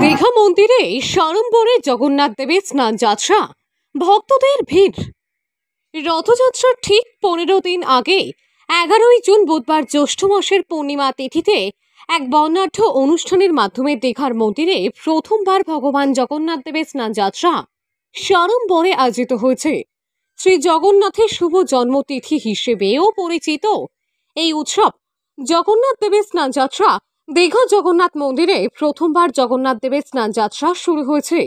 দীঘা মন্দিরে সাড়ম্বরে জগন্নাথ দেবের স্নান যাত্রা, ভক্তদের ভিড়। রথযাত্রার ঠিক 15 দিন আগে 11ই জুন বুধবার জ্যৈষ্ঠ মাসের পূর্ণিমা তিথিতে এক বর্ণাঢ্য অনুষ্ঠানের মাধ্যমে দীঘার মন্দিরে প্রথমবার ভগবান জগন্নাথ দেবের স্নান যাত্রা সাড়ম্বরে আয়োজিত হয়েছে। শ্রী জগন্নাথের শুভ জন্মতিথি হিসেবেও পরিচিত এই উৎসব জগন্নাথ দেবের স্নান যাত্রা দীঘা জগন্নাথ মন্দিরে প্রথমবার জগন্নাথ দেবের স্নান যাত্রা শুরু হয়েছে।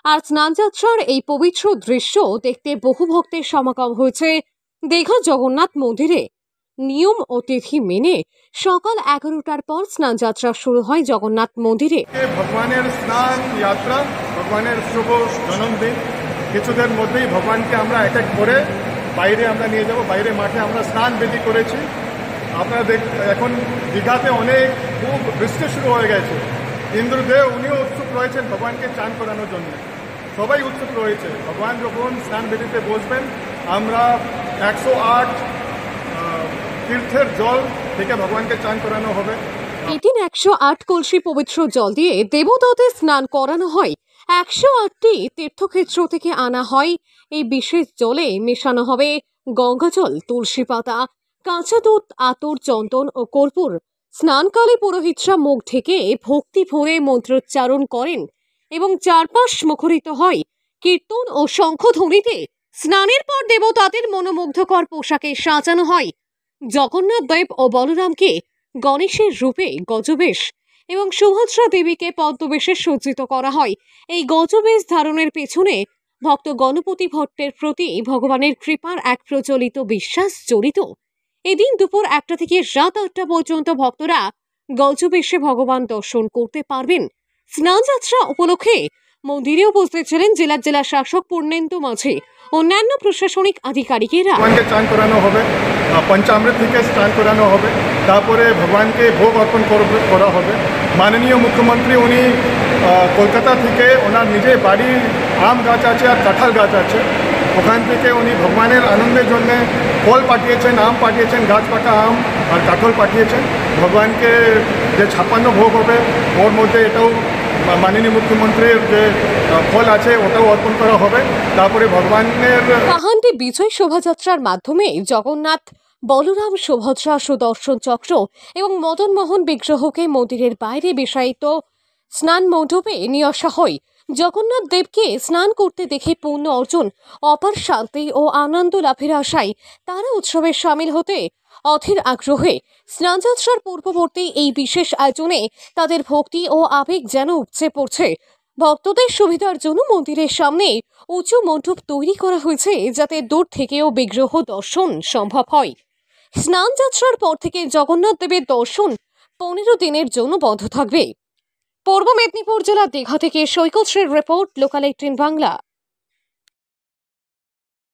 আর স্নান যাত্রার এই পবিত্র দৃশ্য দেখতে বহু ভক্তের সমাগম হয়েছে দীঘা জগন্নাথ মন্দিরে। নিয়ম ও তিথি মেনে সকাল 11টার পর স্নান যাত্রা শুরু হয় জগন্নাথ মন্দিরে। ভগবানের স্নান যাত্রা, ভগবানের শুভ জন্মদিন, কিছুদের মধ্যেই ভগবানকে আমরা এক এক করে বাইরে আমরা নিয়ে যাব। বাইরে মাঠে আমরা স্নান বেদি করেছি। আপনারা এখন দীঘাতে অনেক খুব বৃষ্টি শুরু হয়ে গেছে। ইন্দ্রদেব উনিও উৎসুক রয়েছেন ভগবানকে চান করানোর জন্য। সবাই উৎসুক রয়েছে। ভগবান যখন স্নান বেদিতে বসবেন, আমরা 108 তীর্থের জল থেকে ভগবানকে চান করানো হবে। এদিন 108 কলসি পবিত্র জল দিয়ে দেবতাদের স্নান করানো হয়। 108টি তীর্থক্ষেত্র থেকে আনা হয় এই বিশেষ জলে মেশানো হবে গঙ্গাজল, তুলসী পাতা, কাঁচা দুধ, আতর, চন্দন ও কর্পূর। স্নানকালে পুরোহিতরা মুখ ঢেকে ভক্তি ভরে মন্ত্রোচ্চারণ করেন এবং চারপাশ মুখরিত হয় কীর্তন ও শঙ্খধ্বনিতে। স্নানের পর দেবতাদের মনোমুগ্ধকর পোশাকে সাজানো হয়। জগন্নাথ দেব ও বলরামকে গণেশের রূপে গজবেশ এবং সুভদ্রা দেবীকে পদ্মবেশে সজ্জিত করা হয়। এই গজবেশ ধারণের পেছনে ভক্ত গণপতি ভট্টের প্রতি ভগবানের কৃপার এক প্রচলিত বিশ্বাস জড়িত। এদিন দুপুর 1টা থেকে রাত 8টা পর্যন্ত ভক্তরা গজবেশে ভগবান দর্শন করতে পারবেন। স্নান যাত্রা উপলক্ষে মন্দিরে উপস্থিত ছিলেন জেলা শাসক পূর্ণেন্দু মাঝি, অন্যান্য প্রশাসনিক আধিকারিকেরা। ভগবানকে চান করানো হবে, পঞ্চামৃত থেকে স্নান করানো হবে, তারপরে ভগবানকে ভোগ অর্পণ করা হবে। মাননীয় মুখ্যমন্ত্রী উনি কলকাতা থেকে ওনার নিজের বাড়ির আম গাছ আছে আর কাঁঠাল গাছ আছে, ওখান থেকে উনি ভগবানের আনন্দের জন্য ফল পাঠিয়েছেন, আম পাঠিয়েছেন, গাছ পাকা আম আর কাঁঠাল পাঠিয়েছেন। ভগবানকে যে 56 ভোগ হবে ওর মধ্যে এটাও মাননীয় মুখ্যমন্ত্রীর যে ফল আছে ওটাও অর্পণ করা হবে। তারপরে ভগবানের কাহান্ডি বিজয় শোভাযাত্রার মাধ্যমে জগন্নাথ, বলরাম, সুভদ্রা, সুদর্শন চক্র এবং মদন মোহন বিগ্রহকে মন্দিরের বাইরে বিশায়িত স্নান মণ্ডপে নিয়ে আসা হয়। জগন্নাথ দেবকে স্নান করতে দেখে পুণ্য অর্জন, অপার শান্তি ও আনন্দ লাভের আশায় তারা উৎসবে সামিল হতে অধীর আগ্রহে স্নানযাত্রার পূর্ববর্তী এই বিশেষ আয়োজনে তাদের ভক্তি ও আবেগ যেন উপচে পড়ছে। ভক্তদের সুবিধার জন্য মন্দিরের সামনে উঁচু মণ্ডপ তৈরি করা হয়েছে, যাতে দূর থেকেও বিগ্রহ দর্শন সম্ভব হয়। স্নান যাত্রার পর থেকে জগন্নাথ দেবের দর্শন 15 দিনের জন্য বন্ধ থাকবে। পূর্ব মেদিনীপুর জেলা দীঘা থেকে সৈকত শ্রীর রিপোর্ট, লোকাল 18 বাংলা।